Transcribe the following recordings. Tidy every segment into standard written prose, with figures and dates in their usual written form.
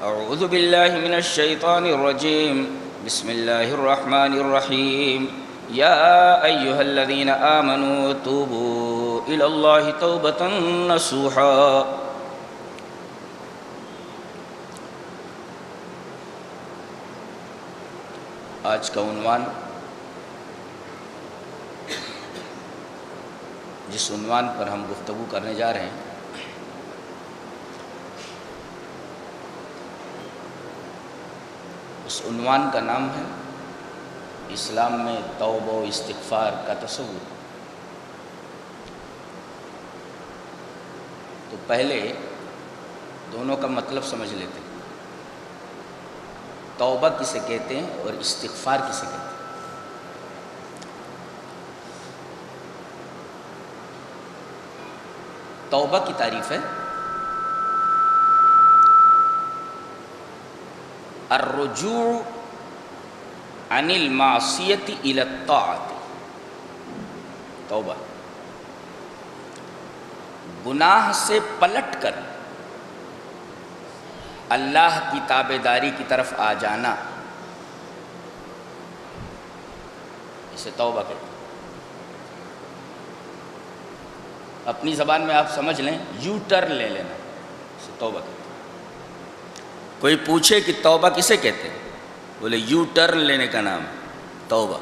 اعوذ باللہ من الشیطان الرجیم بسم اللہ الرحمن الرحیم یا ایہا الذین آمنوا توبوا الی اللہ توبۃ نصوحا۔ آج کا عنوان، جس عنوان پر ہم گفتگو کرنے جا رہے ہیں، اس عنوان کا نام ہے اسلام میں توبہ و استغفار کا تصور۔ تو پہلے دونوں کا مطلب سمجھ لیتے ہیں، توبہ کسے کہتے ہیں اور استغفار کسے کہتے ہیں۔ توبہ کی تعریف ہے الرجوع عن المعصیۃ الی الطاعۃ۔ توبہ گناہ سے پلٹ کر اللہ کی تابعداری کی طرف آ جانا، اسے توبہ کہتے ہیں۔ اپنی زبان میں آپ سمجھ لیں، یو ٹرن لے لینا، اسے توبہ کہتے ہیں۔ کوئی پوچھے کہ توبہ کسے کہتے ہیں، بولے یو ٹرن لینے کا نام توبہ۔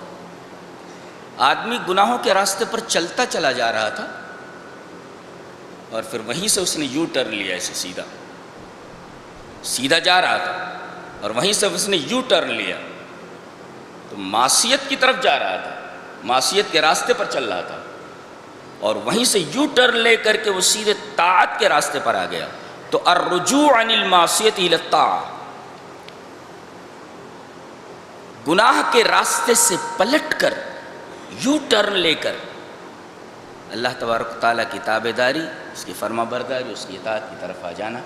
آدمی گناہوں کے راستے پر چلتا چلا جا رہا تھا اور پھر وہیں سے اس نے یو ٹرن لیا، اسے سیدھا جا رہا تھا اور وہیں سے اس نے یو ٹرن لیا، تو معصیت کی طرف جا رہا تھا، معصیت کے راستے پر چل رہا تھا اور وہیں سے یو ٹرن لے کر کے وہ سیدھے طاعت کے راستے پر آ گیا۔ تو الرجوع عن المعصیۃ الی الطاعۃ، گناہ کے راستے سے پلٹ کر یو ٹرن لے کر اللہ تبارک و تعالیٰ کی تابعداری، اس کی فرما برداری، اس کی اطاعت کی طرف آ جانا،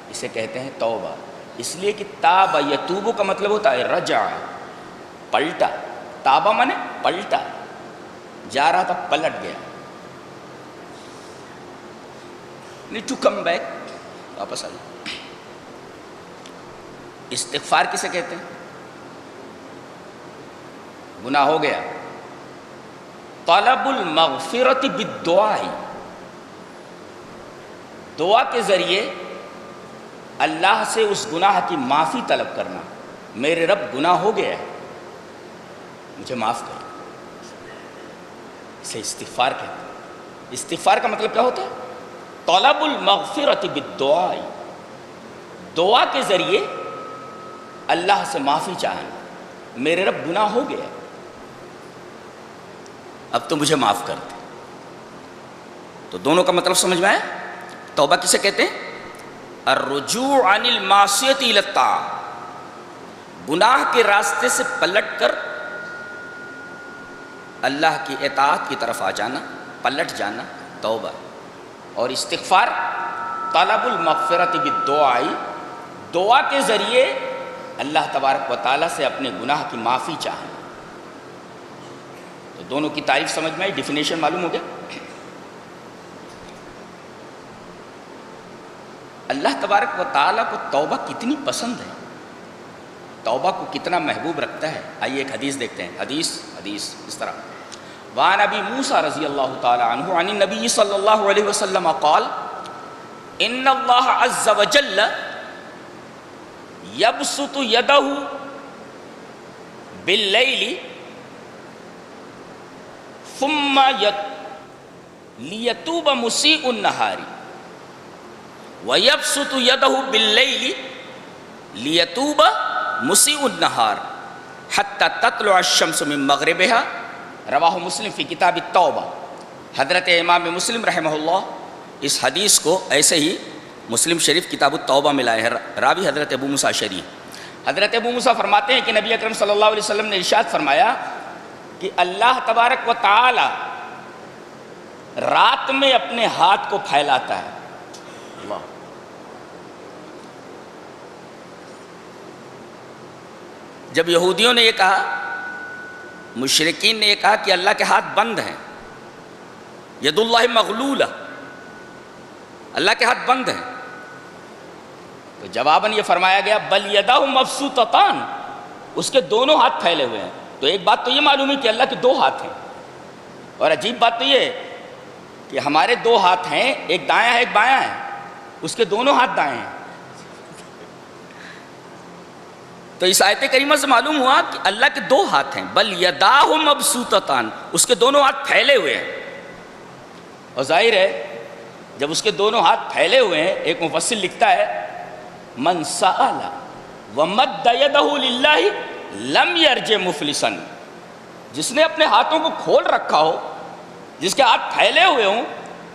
اسے کہتے ہیں توبہ۔ اس لیے کہ تاب یتوب کا مطلب ہوتا ہے رجع، پلٹا۔ تابہ مانے پلٹا، جا رہا تھا پلٹ گیا، need to come back، واپس آ جائے۔ استغفار کسے کہتے ہیں؟ گناہ ہو گیا، طلب المغفرۃ بالدعاء، دعا کے ذریعے اللہ سے اس گناہ کی معافی طلب کرنا۔ میرے رب گناہ ہو گیا ہے، مجھے معاف کر، اسے استغفار کہتے ہیں۔ استغفار کا مطلب کیا ہوتا ہے؟ طلب المغفرۃ بالدعاء، دعا کے ذریعے اللہ سے معافی چاہنا۔ میرے رب گناہ ہو گیا، اب تو مجھے معاف کر دے۔ تو دونوں کا مطلب سمجھ میں آیا؟ توبہ کسے کہتے ہیں؟ الرجوع عن المعصیۃ الی الطاعۃ، گناہ کے راستے سے پلٹ کر اللہ کی اطاعت کی طرف آ جانا، پلٹ جانا، توبہ۔ اور استغفار طلب المغفرۃ بالدعاء، دعا کے ذریعے اللہ تبارک و تعالیٰ سے اپنے گناہ کی معافی چاہنا۔ تو دونوں کی تعریف سمجھ میں آئی، ڈیفینیشن معلوم ہو گیا۔ اللہ تبارک و تعالیٰ کو توبہ کتنی پسند ہے، توبہ کو کتنا محبوب رکھتا ہے، آئیے ایک حدیث دیکھتے ہیں۔ حدیث اس طرح، وعن ابی موسیٰ رضی اللہ تعالی عنہ عن النبی صلی اللہ علیہ وسلم قال ان اللہ عز وجل یبسط یدہ باللیل ثم لیتوب مسیء النہار ویبسط یدہ باللیل لیتوب مسیء النہار حتی تطلع الشمس من مغربها، رواہ مسلم فی کتاب التوبہ۔ حضرت امام مسلم رحمہ اللہ اس حدیث کو ایسے ہی مسلم شریف کتاب التوبہ میں لائے ہیں، راوی حضرت ابو موسیٰ اشعری۔ حضرت ابو موسیٰ فرماتے ہیں کہ نبی اکرم صلی اللہ علیہ وسلم نے ارشاد فرمایا کہ اللہ تبارک و تعالی رات میں اپنے ہاتھ کو پھیلاتا ہے۔ اللہ، جب یہودیوں نے یہ کہا، مشرکین نے یہ کہا کہ اللہ کے ہاتھ بند ہیں، ید اللہ مغلولہ، اللہ کے ہاتھ بند ہیں، تو جواباً یہ فرمایا گیا بل یدہ مبسوطتان، اس کے دونوں ہاتھ پھیلے ہوئے ہیں۔ تو ایک بات تو یہ معلوم ہے کہ اللہ کے دو ہاتھ ہیں، اور عجیب بات تو یہ ہے کہ ہمارے دو ہاتھ ہیں، ایک دایاں ہے ایک بایاں ہے، اس کے دونوں ہاتھ دائیں ہیں۔ تو اس آیت کریمہ سے معلوم ہوا کہ اللہ کے دو ہاتھ ہیں، بل یداہ مبسوطتان، اس کے دونوں ہاتھ پھیلے ہوئے ہیں۔ اور ظاہر ہے جب اس کے دونوں ہاتھ پھیلے ہوئے ہیں، ایک مفسر لکھتا ہے من سأل ومد یدہ للہ لم یرجع مفلسا، جس نے اپنے ہاتھوں کو کھول رکھا ہو، جس کے ہاتھ پھیلے ہوئے ہوں،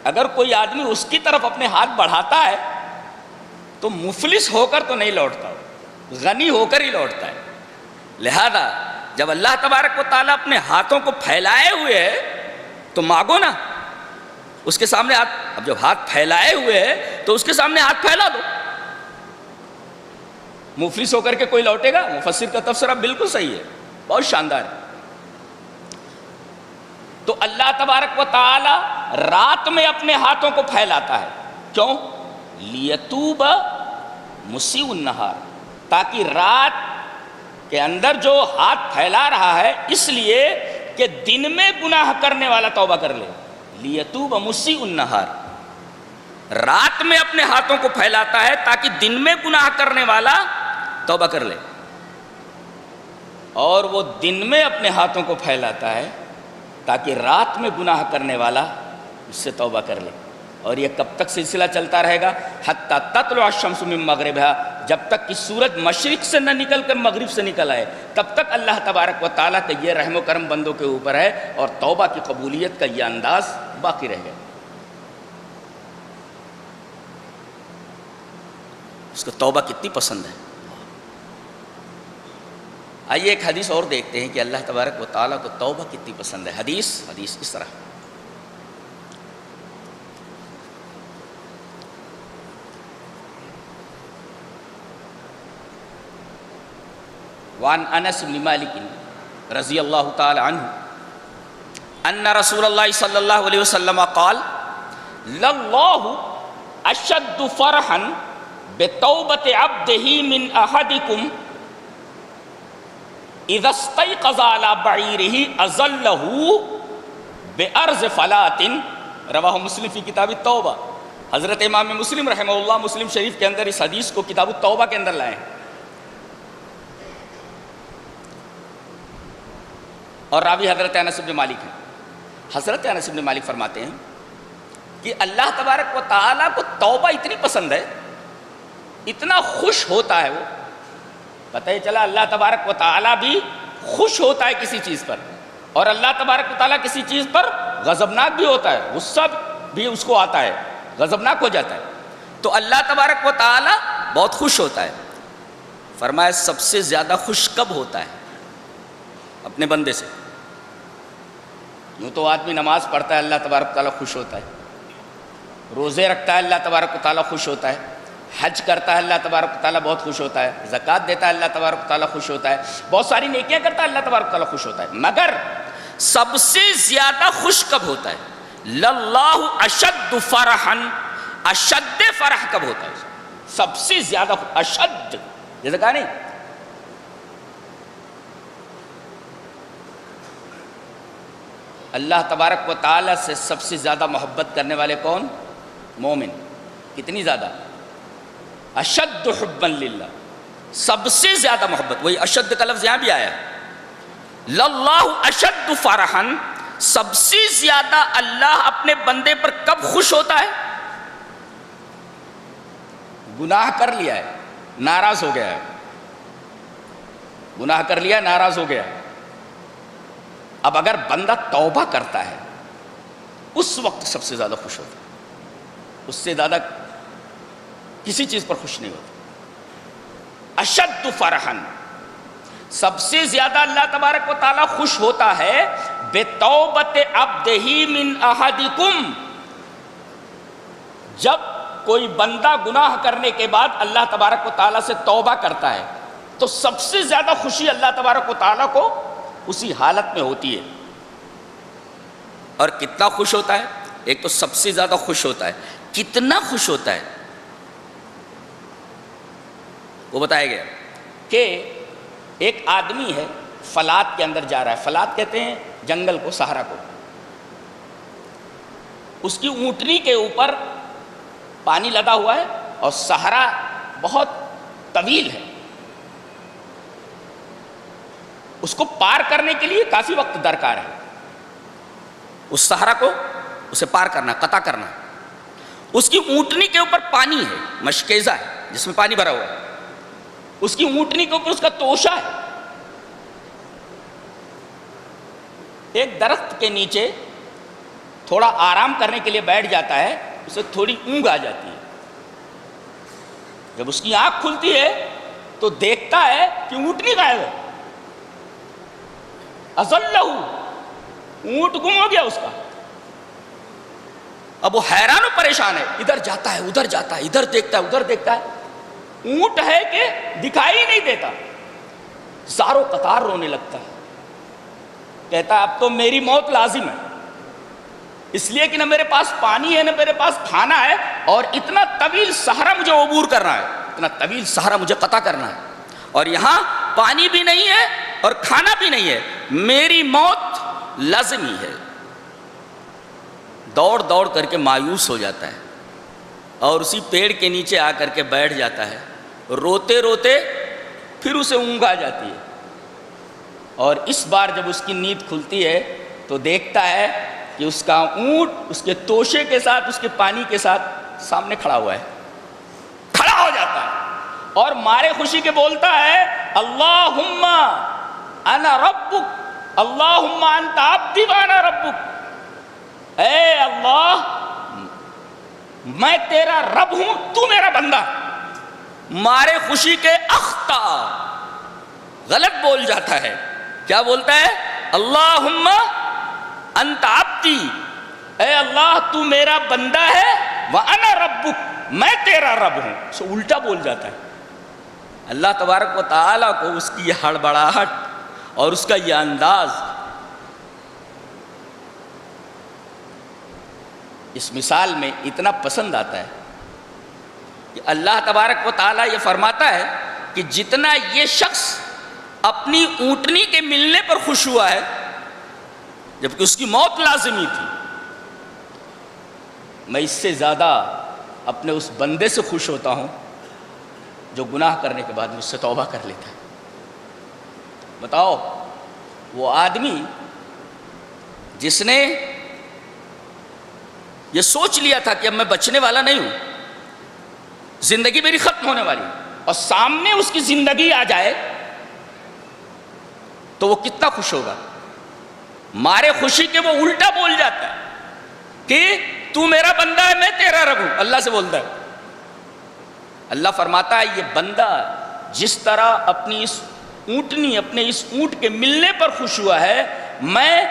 اگر کوئی آدمی اس کی طرف اپنے ہاتھ بڑھاتا ہے تو مفلس ہو کر تو نہیں لوٹتا، غنی ہو کر ہی لوٹتا ہے۔ لہذا جب اللہ تبارک و تعالیٰ اپنے ہاتھوں کو پھیلائے ہوئے ہے تو مانگو نا اس کے سامنے ہاتھ۔ اب جب ہاتھ پھیلائے ہوئے ہے تو اس کے سامنے ہاتھ پھیلا دو۔ مفلس ہو کر کے کوئی لوٹے گا؟ مفسر کا تفسیرہ بالکل صحیح ہے، بہت شاندار ہے۔ تو اللہ تبارک و تعالی رات میں اپنے ہاتھوں کو پھیلاتا ہے، کیوں؟ لیتوب مسیء النہار، تاکہ رات کے اندر جو ہاتھ پھیلا رہا ہے اس لیے کہ دن میں گناہ کرنے والا توبہ کر لے۔ لیتوب مسیء النہار، رات میں اپنے ہاتھوں کو پھیلاتا ہے تاکہ دن میں گناہ کرنے والا توبہ کر لے، اور وہ دن میں اپنے ہاتھوں کو پھیلاتا ہے تاکہ رات میں گناہ کرنے والا اس سے توبہ کر لے۔ اور یہ کب تک سلسلہ چلتا رہے گا؟ حتی تطلع الشمس من مغربها، جب تک کہ سورج مشرق سے نہ نکل کر مغرب سے نکل آئے، تب تک اللہ تبارک و تعالیٰ کا یہ رحم و کرم بندوں کے اوپر ہے، اور توبہ کی قبولیت کا یہ انداز باقی رہ گیا۔ اس کو توبہ کتنی پسند ہے۔ آئیے ایک حدیث اور دیکھتے ہیں کہ اللہ تبارک و تعالیٰ کو توبہ کتنی پسند ہے۔ حدیث اس طرح، وعن انس بن مالک رضی اللہ تعالی عنہ ان رسول اللہ صلی اللہ علیہ وسلم قال للہ اشد فرحا بتوبۃ عبدہ من احدکم اذا استيقظ على بعیرہ اظلہ بارض فلاۃ، رواہ مسلم فی کتاب التوبہ۔ حضرت امام مسلم رحمہ اللہ مسلم شریف کے اندر اس حدیث کو کتاب التوبہ کے اندر لائے ہیں، اور راوی حضرت انس بن مالک ہیں۔ حضرت انس بن مالک فرماتے ہیں کہ اللہ تبارک و تعالیٰ کو توبہ اتنی پسند ہے، اتنا خوش ہوتا ہے وہ، پتہ ہی چلا اللہ تبارک و تعالیٰ بھی خوش ہوتا ہے کسی چیز پر، اور اللہ تبارک و تعالیٰ کسی چیز پر غضبناک بھی ہوتا ہے، غصہ بھی اس کو آتا ہے، غضبناک ہو جاتا ہے۔ تو اللہ تبارک و تعالیٰ بہت خوش ہوتا ہے۔ فرمایا سب سے زیادہ خوش کب ہوتا ہے؟ اپنے بندے سے۔ یوں تو آدمی نماز پڑھتا ہے اللہ تبارک و تعالیٰ خوش ہوتا ہے، روزے رکھتا ہے اللہ تبارک و تعالیٰ خوش ہوتا ہے، حج کرتا ہے اللہ تبارک و تعالیٰ بہت خوش ہوتا ہے، زکوٰۃ دیتا ہے اللہ تبارک و تعالیٰ خوش ہوتا ہے، بہت ساری نیکیاں کرتا ہے اللہ تبارک و تعالیٰ خوش ہوتا ہے، مگر سب سے زیادہ خوش کب ہوتا ہے؟ للہ اشد فرحا، اشد فرح کب ہوتا ہے؟ سب سے زیادہ اشد، جیسے کہا نہیں، اللہ تبارک و تعالیٰ سے سب سے زیادہ محبت کرنے والے کون؟ مومن۔ کتنی زیادہ؟ اشد حبا للہ، سب سے زیادہ محبت۔ وہی اشد کا لفظ یہاں بھی آیا، للہ اشد فرحا، سب سے زیادہ اللہ اپنے بندے پر کب خوش ہوتا ہے؟ گناہ کر لیا ہے، ناراض ہو گیا ہے، گناہ کر لیا، ناراض ہو گیا ہے۔ اب اگر بندہ توبہ کرتا ہے اس وقت سب سے زیادہ خوش ہوتا ہے، اس سے زیادہ کسی چیز پر خوش نہیں ہوتا۔ اشد فرحا، سب سے زیادہ اللہ تبارک و تعالیٰ خوش ہوتا ہے بتوبۃ عبدہ من احدکم، جب کوئی بندہ گناہ کرنے کے بعد اللہ تبارک و تعالیٰ سے توبہ کرتا ہے تو سب سے زیادہ خوشی اللہ تبارک و تعالیٰ کو اسی حالت میں ہوتی ہے۔ اور کتنا خوش ہوتا ہے؟ ایک تو سب سے زیادہ خوش ہوتا ہے، کتنا خوش ہوتا ہے؟ وہ بتایا گیا کہ ایک آدمی ہے فلات کے اندر جا رہا ہے. فلات کہتے ہیں جنگل کو, صحرا کو. اس کی اونٹنی کے اوپر پانی لدا ہوا ہے اور صحرا بہت طویل ہے. اس کو پار کرنے کے لیے کافی وقت درکار ہے. اس صحرا کو اسے پار کرنا, قطع کرنا. اس کی اونٹنی کے اوپر پانی ہے, مشکیزہ ہے جس میں پانی بھرا ہوا ہے. اس کی اونٹنی کے اوپر اس کا توشہ ہے. ایک درخت کے نیچے تھوڑا آرام کرنے کے لیے بیٹھ جاتا ہے, اسے تھوڑی اونگ آ جاتی ہے. جب اس کی آنکھ کھلتی ہے تو دیکھتا ہے کہ اونٹنی غائب ہے. اضلہ, اونٹ گم ہو گیا اس کا. اب وہ حیران و پریشان ہے, ادھر جاتا ہے ادھر جاتا ہے, ادھر دیکھتا ہے ادھر دیکھتا ہے, اونٹ ہے کہ دکھائی نہیں دیتا. زاروں قطار رونے لگتا ہے. کہتا ہے اب تو میری موت لازم ہے, اس لیے کہ نہ میرے پاس پانی ہے نہ میرے پاس کھانا ہے, اور اتنا طویل صحرا مجھے عبور کرنا ہے, اتنا طویل صحرا مجھے قطع کرنا ہے, اور یہاں پانی بھی نہیں ہے اور کھانا بھی نہیں ہے, میری موت لازمی ہے. دوڑ دوڑ کر کے مایوس ہو جاتا ہے اور اسی پیڑ کے نیچے آ کر کے بیٹھ جاتا ہے. روتے روتے پھر اسے اونگ آ جاتی ہے, اور اس بار جب اس کی نیند کھلتی ہے تو دیکھتا ہے کہ اس کا اونٹ اس کے توشے کے ساتھ, اس کے پانی کے ساتھ سامنے کھڑا ہوا ہے. کھڑا ہو جاتا ہے اور مارے خوشی کے بولتا ہے اللہم انا ربک, اللہم انت عبدی وانا ربک. اے اللہ, میں تیرا رب ہوں, تو میرا بندہ. مارے خوشی کے اخطا, غلط بول جاتا ہے. کیا بولتا ہے؟ اللہم انت عبدی, اے اللہ تو میرا بندہ ہے, وانا ربک, میں تیرا رب ہوں. سو الٹا بول جاتا ہے. اللہ تبارک و تعالیٰ کو اس کی یہ ہڑبڑاہٹ اور اس کا یہ انداز اس مثال میں اتنا پسند آتا ہے کہ اللہ تبارک و تعالیٰ یہ فرماتا ہے کہ جتنا یہ شخص اپنی اونٹنی کے ملنے پر خوش ہوا ہے جبکہ اس کی موت لازمی تھی, میں اس سے زیادہ اپنے اس بندے سے خوش ہوتا ہوں جو گناہ کرنے کے بعد مجھ سے توبہ کر لیتا ہے. بتاؤ, وہ آدمی جس نے یہ سوچ لیا تھا کہ اب میں بچنے والا نہیں ہوں, زندگی میری ختم ہونے والی, اور سامنے اس کی زندگی آ جائے تو وہ کتنا خوش ہوگا. مارے خوشی کے وہ الٹا بول جاتا ہے کہ تو میرا بندہ ہے, میں تیرا رب ہوں. اللہ سے بولتا ہے. اللہ فرماتا ہے یہ بندہ جس طرح اپنی اس اونٹنی, اپنے اس اونٹ کے ملنے پر خوش ہوا ہے, میں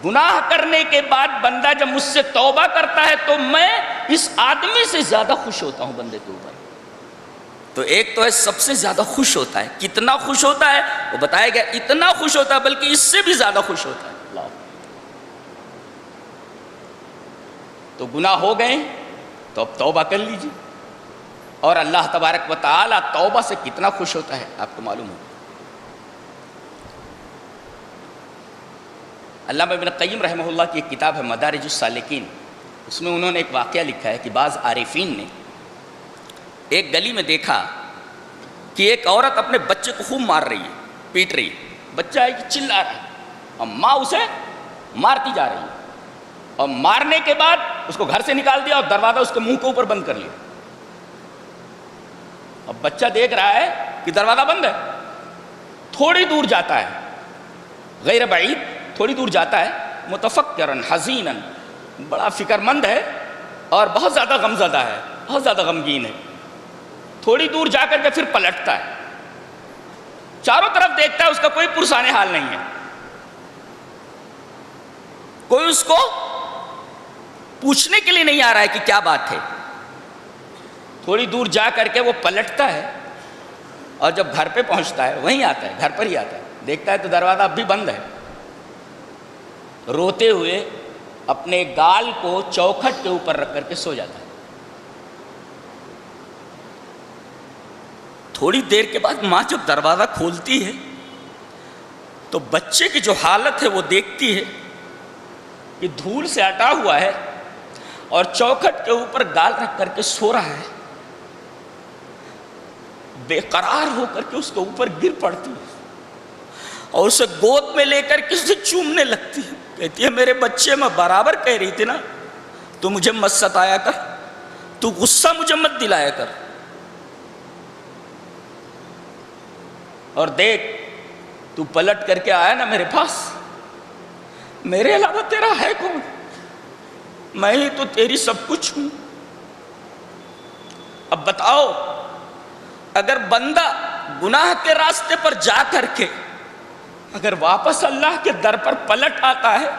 گناہ کرنے کے بعد بندہ جب مجھ سے توبہ کرتا ہے تو میں اس آدمی سے زیادہ خوش ہوتا ہوں بندے کے اوپر. تو ایک تو ہے سب سے زیادہ خوش ہوتا ہے. کتنا خوش ہوتا ہے وہ بتایا گیا, اتنا خوش ہوتا ہے بلکہ اس سے بھی زیادہ خوش ہوتا ہے. اللہ, تو گناہ ہو گئے تو اب توبہ کر لیجیے, اور اللہ تبارک و تعالی توبہ سے کتنا خوش ہوتا ہے آپ کو معلوم ہو. علامہ ابن قیم رحمہ اللہ کی ایک کتاب ہے مدارج السالکین, اس میں انہوں نے ایک واقعہ لکھا ہے کہ بعض عارفین نے ایک گلی میں دیکھا کہ ایک عورت اپنے بچے کو خوب مار رہی ہے, پیٹ رہی ہے. بچہ ہے کہ چلا رہا ہے اور ماں اسے مارتی جا رہی ہے, اور مارنے کے بعد اس کو گھر سے نکال دیا اور دروازہ اس کے منہ کے اوپر بند کر لیا. اب بچہ دیکھ رہا ہے کہ دروازہ بند ہے. تھوڑی دور جاتا ہے, غیر بعید, تھوڑی دور جاتا ہے, متفکرن حزینن, بڑا فکر مند ہے اور بہت زیادہ غمزدہ ہے, بہت زیادہ غمگین ہے. تھوڑی دور جا کر کے پھر پلٹتا ہے, چاروں طرف دیکھتا ہے, اس کا کوئی پرسانے حال نہیں ہے, کوئی اس کو پوچھنے کے لیے نہیں آ رہا ہے کہ کیا بات ہے. تھوڑی دور جا کر کے وہ پلٹتا ہے, اور جب گھر پہ پہنچتا ہے وہیں آتا ہے, گھر پر ہی آتا ہے, دیکھتا ہے تو دروازہ اب بھی بند ہے. روتے ہوئے اپنے گال کو چوکھٹ کے اوپر رکھ کر کے سو جاتا ہے. تھوڑی دیر کے بعد ماں جب دروازہ کھولتی ہے تو بچے کی جو حالت ہے وہ دیکھتی ہے کہ دھول سے ہٹا ہوا ہے اور چوکھٹ کے اوپر گال رکھ کر کے سو رہا ہے. بے قرار ہو کر کے اس کے اوپر گر پڑتی ہے اور اسے گود میں لے کر کے اسے چومنے لگتی ہے. کہتی ہے میرے بچے، میں برابر کہہ رہی تھی نا تو مجھے مت ستایا کر، تو غصہ مجھے مت دلایا کر. اور دیکھ تو پلٹ کر کے آیا نا میرے پاس، میرے علاوہ تیرا ہے کون؟ میں ہی تو تیری سب کچھ ہوں. اب بتاؤ، اگر بندہ گناہ کے راستے پر جا کر کے اگر واپس اللہ کے در پر پلٹ آتا ہے،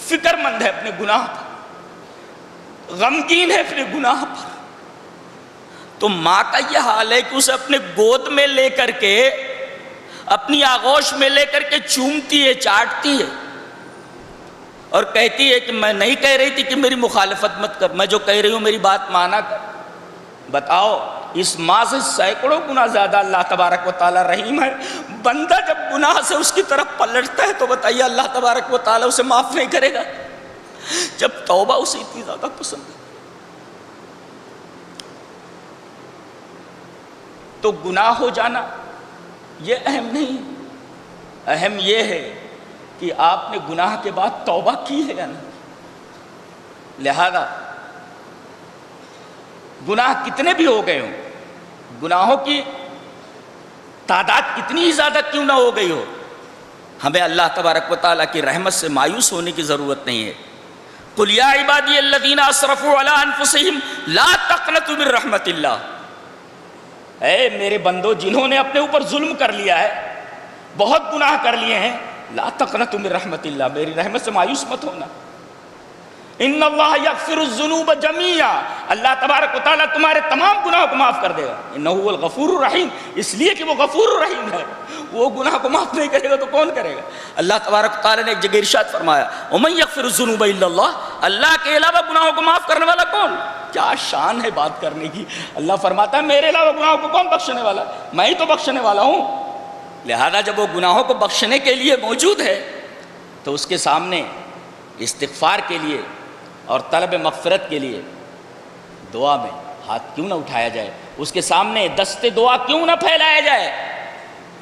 فکر مند ہے اپنے گناہ پر، غمگین ہے اپنے گناہ پر، تو ماں کا یہ حال ہے کہ اسے اپنے گود میں لے کر کے، اپنی آغوش میں لے کر کے چومتی ہے، چاٹتی ہے اور کہتی ہے کہ میں نہیں کہہ رہی تھی کہ میری مخالفت مت کر، میں جو کہہ رہی ہوں میری بات مانا کر. بتاؤ، اس ماں سے سینکڑوں گنا زیادہ اللہ تبارک و تعالی رحیم ہے. بندہ جب گناہ سے اس کی طرف پلٹتا ہے تو بتائیے اللہ تبارک و تعالی اسے معاف نہیں کرے گا؟ جب توبہ اسے اتنی زیادہ پسند ہے تو گناہ ہو جانا یہ اہم نہیں، اہم یہ ہے کہ آپ نے گناہ کے بعد توبہ کی ہے یا نہیں. لہذا گناہ کتنے بھی ہو گئے ہوں، گناہوں کی تعداد کتنی ہی زیادہ کیوں نہ ہو گئی ہو، ہمیں اللہ تبارک و تعالیٰ کی رحمت سے مایوس ہونے کی ضرورت نہیں ہے. قُلْ يَا عِبَادِيَ الَّذِينَ أَسْرَفُوا عَلَىٰ أَنفُسِهِمْ لَا تَقْنَطُوا مِن رَحْمَتِ اللَّهِ. اے میرے بندو جنہوں نے اپنے اوپر ظلم کر لیا ہے، بہت گناہ کر لیے ہیں، لا تقنطوا من رحمت اللہ، میری رحمت سے مایوس مت ہونا. ان اللہ یغفر الذنوب جميعا، اللہ تبارک و تعالیٰ تمہارے تمام گناہوں کو معاف کر دے گا. انہ هو الغفور الرحیم، اس لیے کہ وہ غفور الرحیم ہے، وہ گناہ کو معاف نہیں کرے گا تو کون کرے گا؟ اللہ تبارک و تعالیٰ نے ایک جگہ ارشاد فرمایا ومن یغفر الذنوب الا اللہ، اللہ کے علاوہ گناہوں کو معاف کرنے والا کون؟ کیا شان ہے بات کرنے کی. اللہ فرماتا ہے میرے علاوہ گناہوں کو کون بخشنے والا؟ میں ہی تو بخشنے والا ہوں. لہذا جب وہ گناہوں کو بخشنے کے لیے موجود ہے تو اس کے سامنے استغفار کے لیے اور طلب مغفرت کے لیے دعا میں ہاتھ کیوں نہ اٹھایا جائے، اس کے سامنے دست دعا کیوں نہ پھیلایا جائے،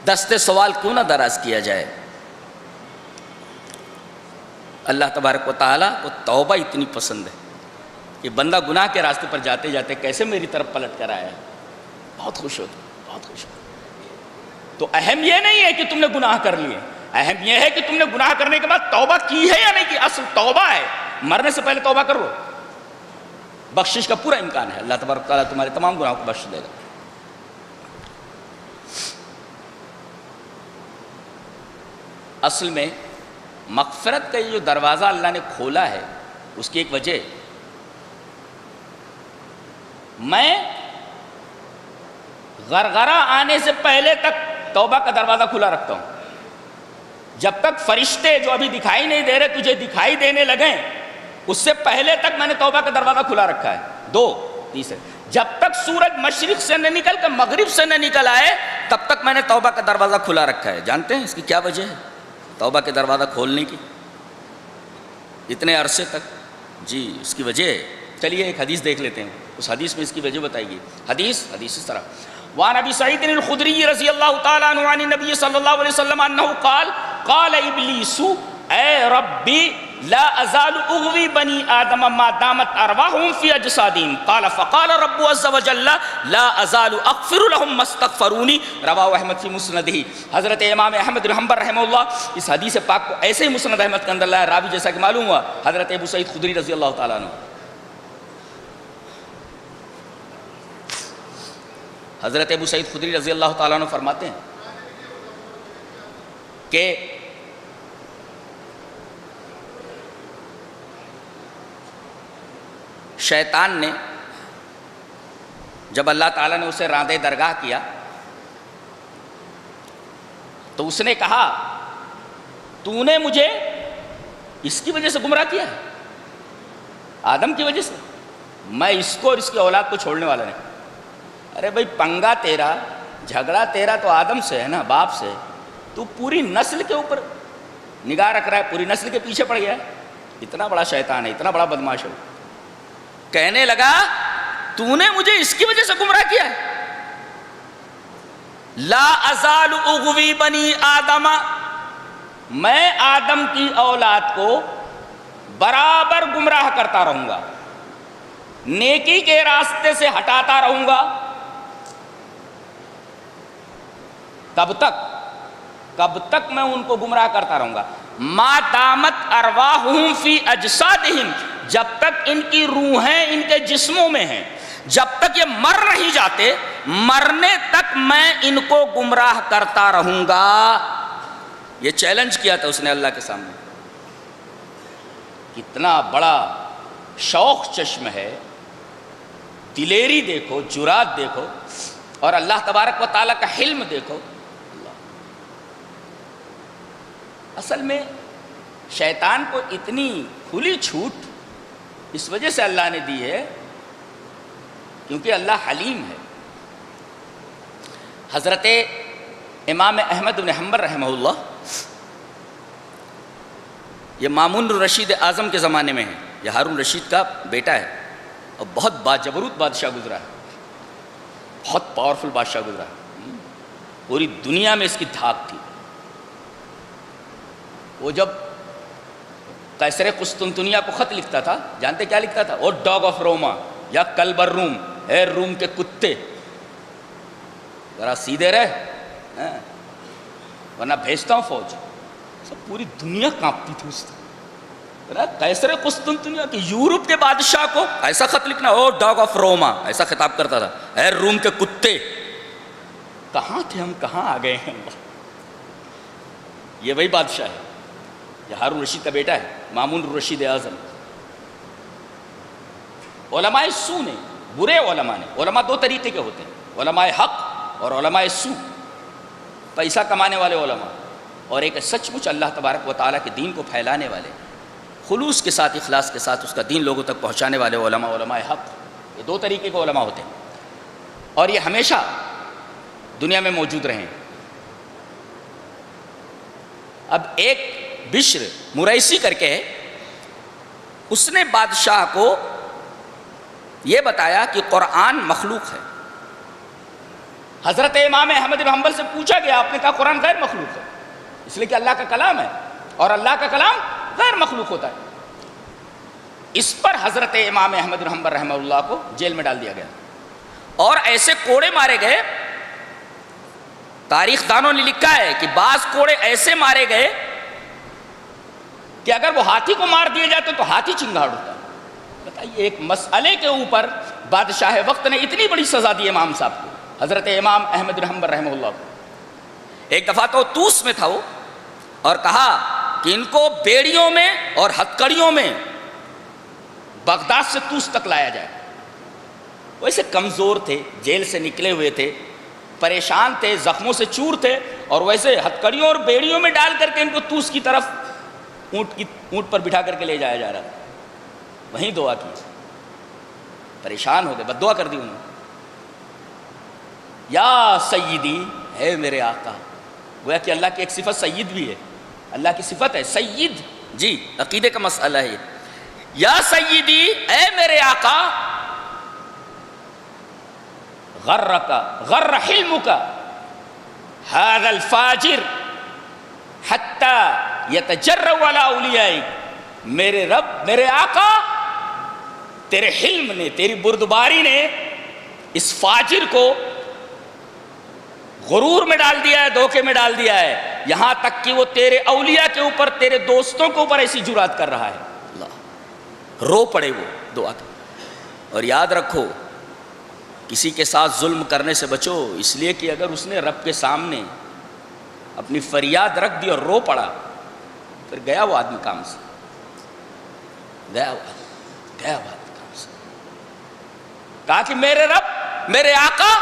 دست سوال کیوں نہ دراز کیا جائے. اللہ تبارک و تعالیٰ کو توبہ اتنی پسند ہے کہ بندہ گناہ کے راستے پر جاتے جاتے کیسے میری طرف پلٹ کر آیا ہے، بہت خوش ہوتا، بہت خوش ہوتا. تو اہم یہ نہیں ہے کہ تم نے گناہ کر لیے، اہم یہ ہے کہ تم نے گناہ کرنے کے بعد توبہ کی ہے یا نہیں کی. اصل توبہ ہے، مرنے سے پہلے توبہ کر لو، بخشش کا پورا امکان ہے، اللہ تبارک تعالیٰ تمہارے تمام گناہوں کو بخش دے گا. اصل میں مغفرت کا یہ جو دروازہ اللہ نے کھولا ہے اس کی ایک وجہ، میں غرغرہ آنے سے پہلے تک توبہ کا دروازہ کھلا رکھتا ہوں. جب تک فرشتے جو ابھی دکھائی نہیں دے رہے تجھے دکھائی دینے لگیں، اس سے پہلے تک میں نے توبہ کا دروازہ کھلا رکھا ہے. دو تیسرے، جب تک سورج مشرق سے نہ نکل کر مغرب سے نہ نکل آئے تب تک میں نے توبہ کا دروازہ کھلا رکھا ہے. جانتے ہیں اس کی کیا وجہ ہے توبہ کے دروازہ کھولنے کی اتنے عرصے تک؟ جی اس کی وجہ ہے، چلیے ایک حدیث دیکھ لیتے ہیں، اس حدیث میں اس کی وجہ بتائی گئی. حدیث اس طرح وعن ابی سعید الخدری رضی اللہ تعالیٰ عنہ عن النبی صلی اللہ علیہ وسلم انہ قال قال ابلیس اے ربی لا ازال اغوی بنی آدم ما دامت ارواحهم فی اجسادهم قال فقال رب عز وجل لا ازال اغفر لهم ما استغفرونی رواه احمد فی مسندہ. حضرت امام احمد بن حنبل رحمہ اللہ اس حدیث پاک کو ایسے ہی مسند احمد کے اندر لایا، راوی جیسا کہ معلوم ہوا حضرت ابو سعید خدری رضی اللہ تعالیٰ عنہ. حضرت ابو سعید خدری رضی اللہ تعالیٰ عنہ فرماتے ہیں کہ شیطان نے جب اللہ تعالیٰ نے اسے راندے درگاہ کیا تو اس نے کہا تو نے مجھے اس کی وجہ سے گمراہ کیا ہے، آدم کی وجہ سے، میں اس کو اور اس کی اولاد کو چھوڑنے والا نہیں. ارے بھائی پنگا تیرا، جھگڑا تیرا تو آدم سے ہے نا، باپ سے، تو پوری نسل کے اوپر نگاہ رکھ رہا ہے، پوری نسل کے پیچھے پڑ گیا ہے، اتنا بڑا شیطان ہے، اتنا بڑا بدماش ہے۔ کہنے لگا تو نے مجھے اس کی وجہ سے گمراہ کیا ہے، لا ازال اغوی بنی آدم، میں آدم کی اولاد کو برابر گمراہ کرتا رہوں گا، نیکی کے راستے سے ہٹاتا رہوں گا، کب تک میں ان کو گمراہ کرتا رہوں گا، ما دامت ارواحہم فی اجسادہم، جب تک ان کی روحیں ان کے جسموں میں ہیں، جب تک یہ مر نہیں جاتے، مرنے تک میں ان کو گمراہ کرتا رہوں گا۔ یہ چیلنج کیا تھا اس نے اللہ کے سامنے۔ کتنا بڑا شوق چشم ہے، دلیری دیکھو، جرات دیکھو، اور اللہ تبارک و تعالیٰ کا حلم دیکھو۔ اصل میں شیطان کو اتنی کھلی چھوٹ اس وجہ سے اللہ نے دی ہے کیونکہ اللہ حلیم ہے۔ حضرت امام احمد بن حنبل رحمہ اللہ، یہ مامون الرشید اعظم کے زمانے میں ہے، یہ ہارون رشید کا بیٹا ہے، اور بہت باجبروت بادشاہ گزرا ہے، بہت پاورفل بادشاہ گزرا ہے، پوری دنیا میں اس کی دھاک تھی۔ وہ جب قیصر قسطنطنیہ کو خط لکھتا تھا، جانتے کیا لکھتا تھا؟ او ڈاگ آف روما، یا کلب الروم، اے روم کے کتے، ذرا سیدھے رہ ورنہ بھیجتا ہوں فوج۔ سب پوری دنیا کانپتی تھی اس طرح۔ قیصر قسطنطنیہ کی یورپ کے بادشاہ کو ایسا خط لکھنا، او ڈاگ آف روما، ایسا خطاب کرتا تھا، اے روم کے کتے۔ کہاں تھے ہم، کہاں آ گئے ہیں؟ یہ وہی بادشاہ ہے، یہ ہارون رشید کا بیٹا ہے، مامون الرشید اعظم۔ علماء سو نے، برے علماء نے، علماء دو طریقے کے ہوتے ہیں، علماء حق اور علماء سو، پیسہ کمانے والے علماء، اور ایک سچ مچ اللہ تبارک و تعالیٰ کے دین کو پھیلانے والے، خلوص کے ساتھ، اخلاص کے ساتھ اس کا دین لوگوں تک پہنچانے والے علماء، علماء حق۔ یہ دو طریقے کے علماء ہوتے ہیں، اور یہ ہمیشہ دنیا میں موجود رہے ہیں۔ اب ایک بشر مریسی کر کے، اس نے بادشاہ کو یہ بتایا کہ قرآن مخلوق ہے۔ حضرت امام احمد بن حنبل سے پوچھا گیا، آپ نے کہا قرآن غیر مخلوق ہے، اس لیے کہ اللہ کا کلام ہے، اور اللہ کا کلام غیر مخلوق ہوتا ہے۔ اس پر حضرت امام احمد بن حنبل رحمہ اللہ کو جیل میں ڈال دیا گیا، اور ایسے کوڑے مارے گئے۔ تاریخ دانوں نے لکھا ہے کہ بعض کوڑے ایسے مارے گئے کہ اگر وہ ہاتھی کو مار دیا جاتے تو ہاتھی چنگاڑ ہوتا۔ بتائیے، ایک مسئلے کے اوپر بادشاہ وقت نے اتنی بڑی سزا دی امام صاحب کو، حضرت امام احمد بن حنبل رحمہ اللہ کو۔ ایک دفعہ تو طوس میں تھا وہ، اور کہا کہ ان کو بیڑیوں میں اور ہتکڑیوں میں بغداد سے طوس تک لایا جائے۔ ویسے کمزور تھے، جیل سے نکلے ہوئے تھے، پریشان تھے، زخموں سے چور تھے، اور ویسے ہتکڑیوں اور بیڑیوں میں ڈال کر کے ان کو طوس کی طرف اونٹ پر بٹھا کر کے لے جایا جا رہا تھا۔ وہیں دعا کی، پریشان ہو گئے، بد دعا کر دی انہوں نے، یا سیدی، اے میرے آقا۔ گویا کہ اللہ کی ایک صفت سید بھی ہے، اللہ کی صفت ہے سید، جی عقیدے کا مسئلہ ہے۔ یا سیدی، اے میرے آقا، غر حلمک ھذا الفاجر حتی یتجرؤ علی اولیائک۔ میرے رب، میرے آقا، تیرے حلم نے، تیری بردباری نے اس فاجر کو غرور میں ڈال دیا ہے، دھوکے میں ڈال دیا ہے، یہاں تک کہ وہ تیرے اولیاء کے اوپر، تیرے دوستوں کے اوپر ایسی جرات کر رہا ہے۔ اللہ، رو پڑے وہ دعا کی۔ اور یاد رکھو، کسی کے ساتھ ظلم کرنے سے بچو، اس لیے کہ اگر اس نے رب کے سامنے اپنی فریاد رکھ دی اور رو پڑا، پھر گیا وہ آدمی کام سے، گیا وہ آدمی کام سے۔ کہا کہ میرے رب، میرے آقا،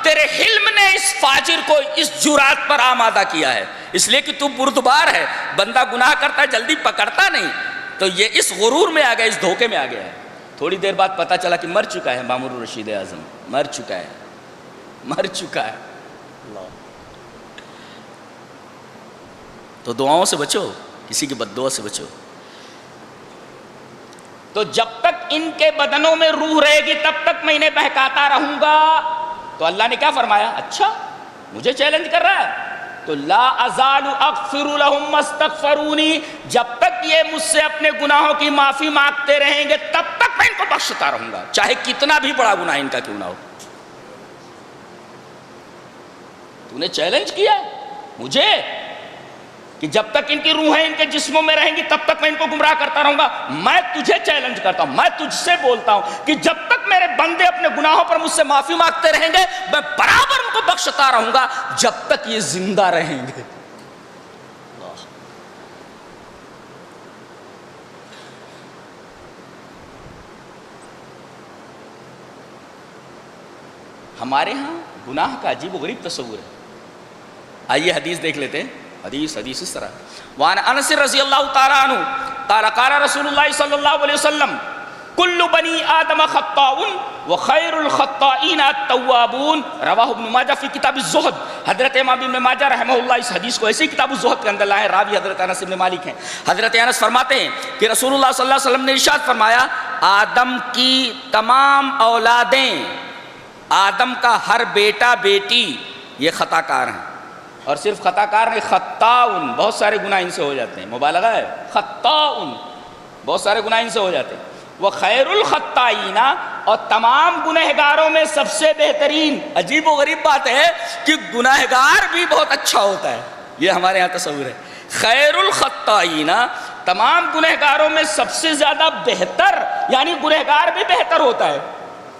تیرے حلم نے اس فاجر کو اس جرات پر آمادہ کیا ہے، اس لیے کہ تو بردبار ہے، بندہ گناہ کرتا ہے جلدی پکڑتا نہیں، تو یہ اس غرور میں آ گیا، اس دھوکے میں آ گیا ہے۔ تھوڑی دیر بعد پتہ چلا کہ مر چکا ہے مامون الرشید اعظم، مر چکا ہے۔ مر چکا ہے. اللہ. تو دعاؤں سے بچو, کسی کی بد دعا سے بچو. تو جب تک ان کے بدنوں میں روح رہے گی تب تک میں انہیں بہکاتا رہوں گا. تو اللہ نے کیا فرمایا؟ اچھا مجھے چیلنج کر رہا ہے تو لا ازال اغفر لهم استغفرونی, جب تک یہ مجھ سے اپنے گناہوں کی معافی مانگتے رہیں گے تب تک میں ان کو بخشتا رہوں گا, چاہے کتنا بھی بڑا گناہ ان کا کیوں نہ ہو. تو نے چیلنج کیا مجھے کہ جب تک ان کی روحیں ان کے جسموں میں رہیں گی تب تک میں ان کو گمراہ کرتا رہوں گا. میں تجھے چیلنج کرتا ہوں, میں تجھ سے بولتا ہوں کہ جب تک میرے بندے اپنے گناہوں پر مجھ سے معافی مانگتے رہیں گے میں برابر ان کو بخشتا رہوں گا جب تک یہ زندہ رہیں گے. ہمارے ہاں گناہ کا عجیب و غریب تصور ہے. آئیے حدیث دیکھ لیتے ہیں. حدیث اس طرح وعن انس رضی اللہ تعالی عنہ قال قال رسول اللہ صلی اللہ علیہ وسلم کل بنی آدم خطاء وخیر الخطائین التوابون رواہ ابن ماجہ فی کتاب الزہد. حضرت امام ابن ماجہ رحمہ اللہ اس حدیث کو ایسے ہی کتاب الزہد کے اندر لائے. راوی حضرت انس بن مالک ہیں. حضرت انس فرماتے ہیں کہ رسول اللہ صلی اللہ علیہ وسلم نے ارشاد فرمایا آدم کی تمام اولادیں, آدم کا ہر بیٹا بیٹی یہ خطا کار ہیں. اور صرف خطا کار نہیں, خطاؤن, بہت سارے گناہ ان سے ہو جاتے ہیں. مبالغہ ہے, خطاؤن, بہت سارے گناہ ان سے ہو جاتے ہیں. وہ خیر الخطائین, اور تمام گنہگاروں میں سب سے بہترین. عجیب و غریب بات ہے کہ گنہگار بھی بہت اچھا ہوتا ہے, یہ ہمارے یہاں تصور ہے. خیر الخطائین, تمام گنہگاروں میں سب سے زیادہ بہتر, یعنی گنہگار بھی بہتر ہوتا ہے.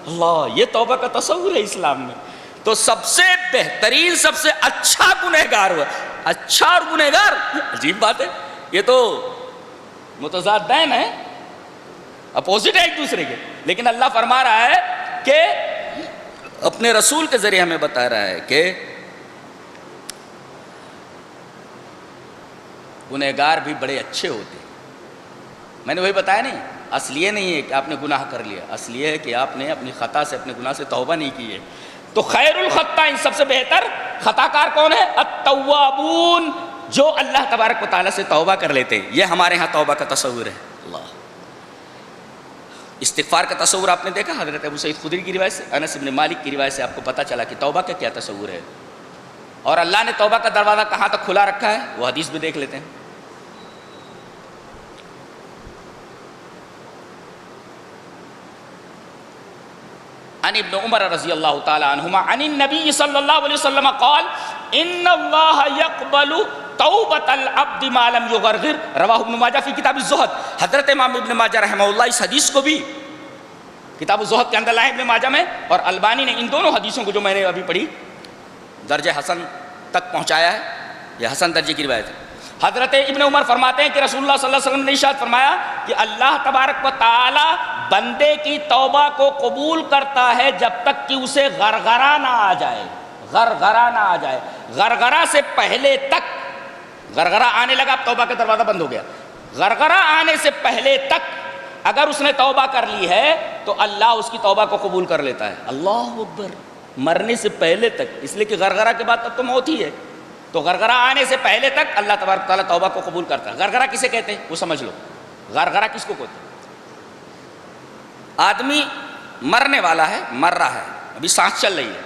اللہ, یہ توبہ کا تصور ہے اسلام میں. تو سب سے بہترین, سب سے اچھا گنہگار ہوا. اچھا اور گنہگار عجیب بات ہے, یہ تو متضادین ہیں, اپوزٹ ہے ایک دوسرے کے. لیکن اللہ فرما رہا ہے کہ اپنے رسول کے ذریعے ہمیں بتا رہا ہے کہ گنہگار بھی بڑے اچھے ہوتے ہیں. میں نے وہی بتایا نہیں, اصل یہ نہیں ہے کہ آپ نے گناہ کر لیا, اصل یہ ہے کہ آپ نے اپنی خطا سے, اپنے گناہ سے توبہ نہیں کی ہے. تو خیر الخطائین, سب سے بہتر خطا کار کون ہے؟ التوابون, جو اللہ تبارک و تعالیٰ سے توبہ کر لیتے ہیں. یہ ہمارے ہاں توبہ کا تصور ہے. اللہ, استغفار کا تصور آپ نے دیکھا حضرت ابو سعید خدری کی روایت سے, انس بن مالک کی روایت سے آپ کو پتہ چلا کہ توبہ کا کیا تصور ہے. اور اللہ نے توبہ کا دروازہ کہاں تک کھلا رکھا ہے وہ حدیث بھی دیکھ لیتے ہیں. عن ابن عمر رضی اللہ تعالی عنہما عن النبی صلی اللہ علیہ وسلم قال ان اللہ یقبل توبۃ العبد ما لم یغرغر رواہ ابن ماجہ فی کتاب الزہد. حضرت امام ابن ماجہ رحمہ اللہ اس حدیث کو بھی کتاب الزہد کے اندر لائے ابن ماجہ میں, اور البانی نے ان دونوں حدیثوں کو جو میں نے ابھی پڑھی درجہ حسن تک پہنچایا ہے. یہ حسن درجے کی روایت ہے. حضرت ابن عمر فرماتے ہیں کہ رسول اللہ صلی اللہ علیہ وسلم نے ارشاد فرمایا کہ اللہ تبارک و تعالی بندے کی توبہ کو قبول کرتا ہے جب تک کہ اسے غرغرہ نہ آ جائے. غرغرہ نہ آ جائے, غرغرہ سے پہلے تک, غرغرہ آنے لگا اب توبہ کا دروازہ بند ہو گیا. غرغرہ آنے سے پہلے تک اگر اس نے توبہ کر لی ہے تو اللہ اس کی توبہ کو قبول کر لیتا ہے. اللہ اکبر, مرنے سے پہلے تک, اس لیے کہ غرغرہ کے بعد اب تو موت ہی ہے. تو غرغرہ آنے سے پہلے تک اللہ تبارک تعالیٰ توبہ کو قبول کرتا ہے. غرغرہ کسے کہتے ہیں وہ سمجھ لو. غرغرہ کس کو کہتے ہیں؟ آدمی مرنے والا ہے, مر رہا ہے, ابھی سانس چل رہی ہے,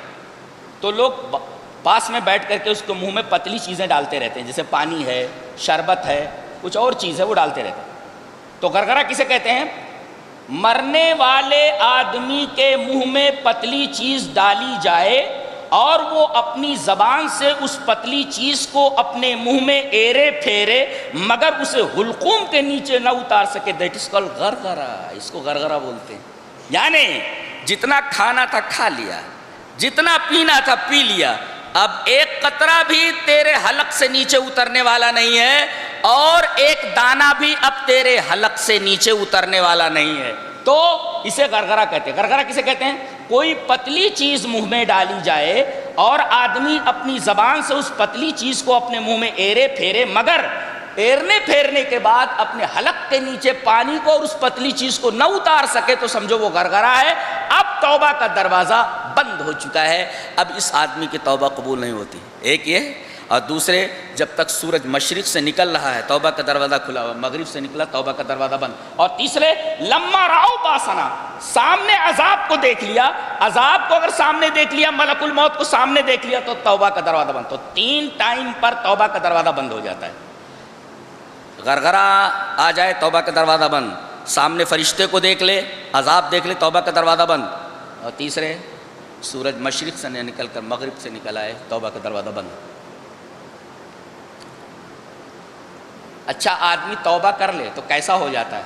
تو لوگ پاس میں بیٹھ کر کے اس کو منہ میں پتلی چیزیں ڈالتے رہتے ہیں, جیسے پانی ہے, شربت ہے, کچھ اور چیز ہے, وہ ڈالتے رہتے ہیں. تو غرغرہ کسے کہتے ہیں؟ مرنے والے آدمی کے منہ میں پتلی چیز ڈالی جائے اور وہ اپنی زبان سے اس پتلی چیز کو اپنے منہ میں ایرے پھیرے مگر اسے حلقوم کے نیچے نہ اتار سکے. That is called غرغرہ. اس کو غرغرہ بولتے ہیں. یعنی جتنا کھانا تھا کھا لیا, جتنا پینا تھا پی لیا, اب ایک قطرہ بھی تیرے حلق سے نیچے اترنے والا نہیں ہے اور ایک دانہ بھی اب تیرے حلق سے نیچے اترنے والا نہیں ہے. تو اسے غرغرہ کہتے ہیں. غرغرہ کسے کہتے ہیں؟ کوئی پتلی چیز منہ میں ڈالی جائے اور آدمی اپنی زبان سے اس پتلی چیز کو اپنے منہ میں ایرے پھیرے مگر پھیرنے پھیرنے کے بعد اپنے حلق کے نیچے پانی کو اور اس پتلی چیز کو نہ اتار سکے تو سمجھو وہ غرغرہ ہے، اب توبہ کا دروازہ بند ہو چکا ہے، اب اس آدمی کی توبہ قبول نہیں ہوتی۔ ایک یہ، اور دوسرے جب تک سورج مشرق سے نکل رہا ہے توبہ کا دروازہ کھلا ہوا، مغرب سے نکلا توبہ کا دروازہ بند۔ اور تیسرے لما راؤ باسنا، سامنے عذاب کو دیکھ لیا، عذاب کو اگر سامنے دیکھ لیا، ملک الموت کو سامنے دیکھ لیا تو توبہ کا دروازہ بند۔ تو 3 ٹائم پر توبہ کا دروازہ بند ہو جاتا ہے، غرغرہ آ جائے توبہ کا دروازہ بند، سامنے فرشتے کو دیکھ لے، عذاب دیکھ لے، توبہ کا دروازہ بند، اور تیسرے سورج مشرق سے نکل کر مغرب سے نکل آئے، توبہ کا دروازہ بند۔ اچھا آدمی توبہ کر لے تو کیسا ہو جاتا ہے؟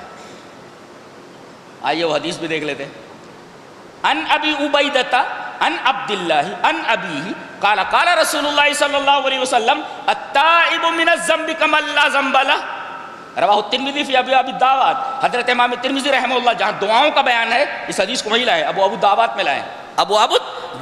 آئیے وہ حدیث بھی دیکھ لیتے ہیں۔ ان ابی عبیدۃ ان عبد اللہ ان ابیہ قال قال رسول اللہ صلی اللہ علیہ وسلم التائب من الذنب کمن لا ذنب لہ، رواہ الترمذی فی ابواب الدعوات۔ حضرت امام ترمذی رحمہ اللہ جہاں دعاؤں کا بیان ہے اس حدیث کو وہیں لائے، ابواب الدعوات میں لائے، ابواب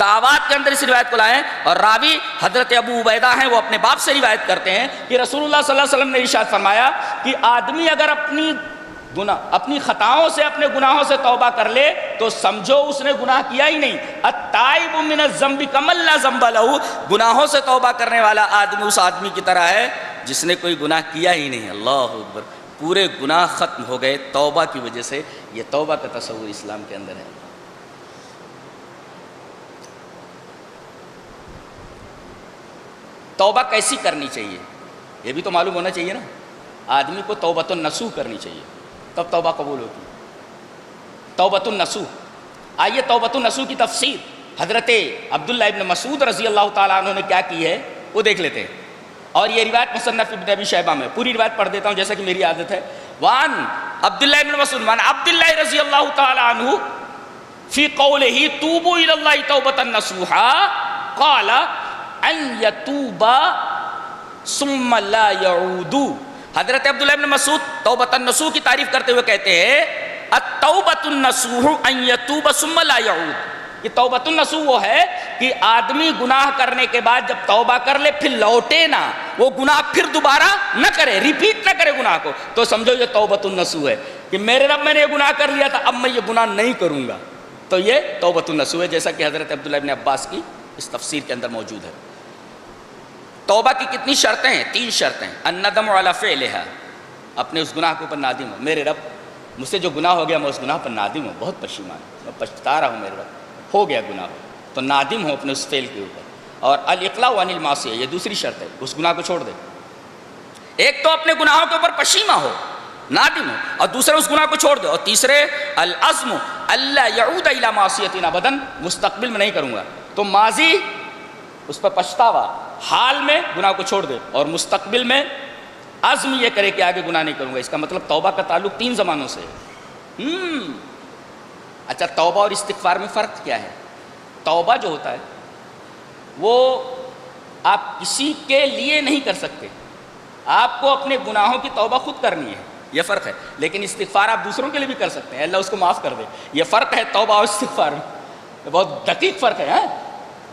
دعوات کے اندر اس روایت کو لائے، اور راوی حضرت ابو عبیدہ ہیں، وہ اپنے باپ سے روایت کرتے ہیں کہ رسول اللہ صلی اللہ علیہ وسلم نے ارشاد فرمایا کہ آدمی اگر اپنی خطاؤں سے، اپنے گناہوں سے توبہ کر لے تو سمجھو اس نے گناہ کیا ہی نہیں۔ التائب من الذنب کمن لا ذنب لہ، گناہوں سے توبہ کرنے والا آدمی اس آدمی کی طرح ہے جس نے کوئی گناہ کیا ہی نہیں۔ اللہ اکبر، پورے گناہ ختم ہو گئے توبہ کی وجہ سے۔ یہ توبہ کا تصور اسلام کے اندر ہے۔ توبہ کیسی کرنی چاہیے یہ بھی تو معلوم ہونا چاہیے نا۔ آدمی کو توبۃ النصوح کرنی چاہیے تب توبہ قبول ہوتی ہے۔ توبۃ النصوح، آئیے توبۃ النصوح کی تفسیر حضرت عبداللہ ابن مسعود رضی اللہ تعالیٰ عنہ نے کیا کی ہے وہ دیکھ لیتے ہیں، اور یہ روایت مصنف ابن ابی شیبہ میں، پوری روایت پڑھ دیتا ہوں جیسا کہ میری عادت ہے۔ وان عبداللہ ابن مسعود وان عبداللہ رضی اللہ تعالیٰ عنہ فی قولہ توبوا الی اللہ توبۃ نصوحا قال ان یتوبا ثم لا یعودوا۔ حضرت عبداللہ ابن مسعود توبۃ النصوح کی تعریف کرتے ہوئے کہتے ہیں التوبۃ النصوح ان یتوب ثم لا یعود۔ یہ توبۃ النصوح وہ ہے کہ آدمی گناہ کرنے کے بعد جب توبہ کر لے پھر لوٹے نہ، وہ گناہ پھر دوبارہ نہ کرے، ریپیٹ نہ کرے گناہ کو، تو سمجھو یہ توبۃ النصوح ہے کہ میرے رب میں نے یہ گناہ کر لیا تھا اب میں یہ گناہ نہیں کروں گا، تو یہ توبۃ النصوح ہے، جیسا کہ حضرت عبداللہ ابن عباس کی اس تفسیر کے اندر موجود ہے۔ توبہ کی کتنی شرطیں ہیں؟ 3 شرطیں۔ الندم علی فعلھا، اپنے اس گناہ کے اوپر نادم ہو، میرے رب مجھ سے جو گناہ ہو گیا میں اس گناہ پر نادم ہوں، بہت پشیمان ہوں، میں پچھتا رہا ہوں، میرے رب ہو گیا گناہ، تو نادم ہو اپنے اس فعل کے اوپر۔ اور الاقلاع عن المعصیہ، یہ دوسری شرط ہے، اس گناہ کو چھوڑ دے۔ ایک تو اپنے گناہوں کے اوپر پشیماں ہو، نادم ہو، اور دوسرے اس گناہ کو چھوڑ دے، اور تیسرے العزم الا یعود الی معصیۃ ابدا، مستقبل میں نہیں کروں گا، تو ماضی اس پر پچھتاوا، حال میں گناہ کو چھوڑ دے، اور مستقبل میں عزم یہ کرے کہ آگے گناہ نہیں کروں گا۔ اس کا مطلب توبہ کا تعلق 3 زمانوں سے ہے۔ اچھا توبہ اور استغفار میں فرق کیا ہے؟ توبہ جو ہوتا ہے وہ آپ کسی کے لیے نہیں کر سکتے، آپ کو اپنے گناہوں کی توبہ خود کرنی ہے، یہ فرق ہے۔ لیکن استغفار آپ دوسروں کے لیے بھی کر سکتے ہیں، اللہ اس کو معاف کر دے، یہ فرق ہے توبہ اور استغفار میں، یہ بہت دقیق فرق ہے۔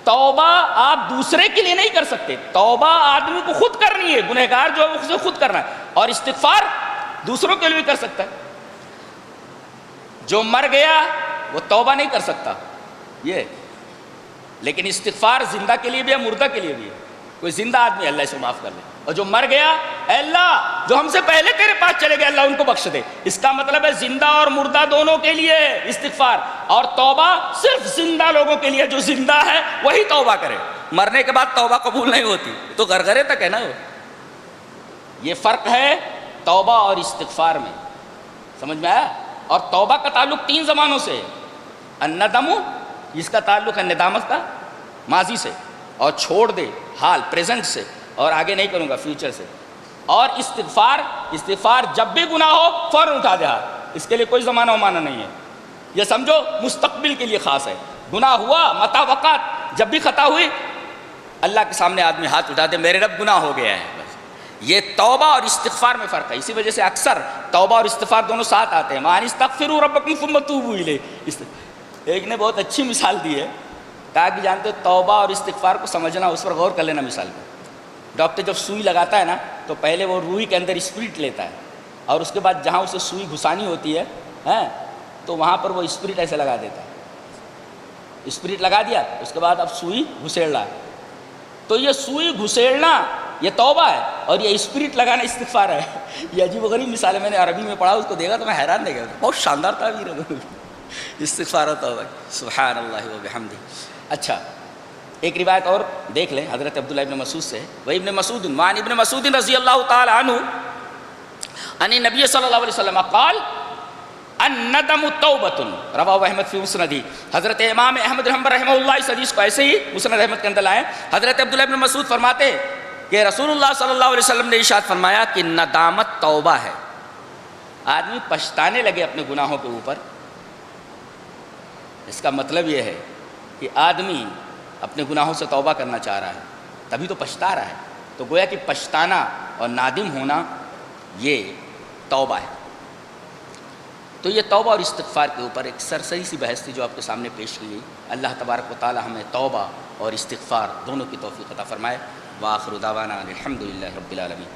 توبہ آپ دوسرے کے لیے نہیں کر سکتے، توبہ آدمی کو خود کرنی ہے، گنہگار جو ہے اسے خود کرنا ہے، اور استغفار دوسروں کے لیے بھی کر سکتا ہے۔ جو مر گیا وہ توبہ نہیں کر سکتا یہ، لیکن استغفار زندہ کے لیے بھی ہے، مردہ کے لیے بھی ہے۔ کوئی زندہ آدمی اللہ سے معاف کر لے، اور جو مر گیا اے اللہ جو ہم سے پہلے تیرے پاس چلے گئے اللہ ان کو بخش دے۔ اس کا مطلب ہے زندہ اور مردہ دونوں کے لیے استغفار، اور توبہ صرف زندہ لوگوں کے لیے، جو زندہ ہے وہی توبہ کرے، مرنے کے بعد توبہ قبول نہیں ہوتی، تو غرغرے تک ہے نا۔ یہ فرق ہے توبہ اور استغفار میں، سمجھ میں آیا؟ اور توبہ کا تعلق 3 زمانوں سے ہے۔ الندم، جس کا تعلق ہے ندامت کا، ماضی سے، اور چھوڑ دے حال پریزنٹ سے، اور آگے نہیں کروں گا فیوچر سے۔ اور استغفار جب بھی گناہ ہو فوراً اٹھا دے ہاتھ، اس کے لیے کوئی زمانہ ومانہ نہیں ہے، یہ سمجھو مستقبل کے لیے خاص ہے۔ گناہ ہوا متا وقات، جب بھی خطا ہوئی اللہ کے سامنے آدمی ہاتھ اٹھا دے، میرے رب گناہ ہو گیا ہے، بس۔ یہ توبہ اور استغفار میں فرق ہے، اسی وجہ سے اکثر توبہ اور استغفار دونوں ساتھ آتے ہیں۔ وَأَنِ اسْتَغْفِرُوا رَبَّكُمْ ثُمَّ تُوبُوا إِلَيْهِ، ایک نے بہت اچھی مثال دی ہے، کہا کہ جانتے ہو توبہ اور استغفار کو سمجھنا، اس پر غور کر لینا مثال میں۔ ڈاکٹر جب سوئی لگاتا ہے نا تو پہلے وہ روئی کے اندر اسپرٹ لیتا ہے اور اس کے بعد جہاں اسے سوئی گھسانی ہوتی ہے تو وہاں پر وہ اسپرٹ ایسے لگا دیتا ہے. اسپرٹ لگا دیا, اس کے بعد اب سوئی گھسیڑ رہا ہے. تو یہ سوئی گھسیڑنا یہ توبہ ہے اور یہ اسپرٹ لگانا استغفار ہے. یہ عجیب و غریب مثال ہے, میں نے عربی میں پڑھا, اس کو دیکھا تو میں حیران رہ گیا. بہت شاندار تعبیر ہے استغفار و توبہ. سبحان اللہ و بحمدہ. اچھا ایک روایت اور دیکھ لیں حضرت عبداللہ ابن مسعود سے. وہ ابن مسعود وعن ابن مسعود رضی اللہ تعالی عنہ ان نبی صلی اللہ علیہ وسلم قال الندم توبۃ رواہ احمد فی مسندہ. حضرت امام احمد رحمہ اللہ اس حدیث کو ایسے ہی مسند احمد کے اندر لائے. حضرت عبداللہ ابن مسعود فرماتے کہ رسول اللہ صلی اللہ علیہ وسلم نے ارشاد فرمایا کہ ندامت توبہ ہے. آدمی پچھتانے لگے اپنے گناہوں کے اوپر, اس کا مطلب یہ ہے کہ آدمی اپنے گناہوں سے توبہ کرنا چاہ رہا ہے, تبھی تو پچھتا رہا ہے. تو گویا کہ پچھتانا اور نادم ہونا یہ توبہ ہے. تو یہ توبہ اور استغفار کے اوپر ایک سرسری سی بحث تھی جو آپ کے سامنے پیش کی گئی. اللہ تبارک و تعالی ہمیں توبہ اور استغفار دونوں کی توفیق عطا فرمائے. وآخر دعوانا الحمدللہ رب العالمین.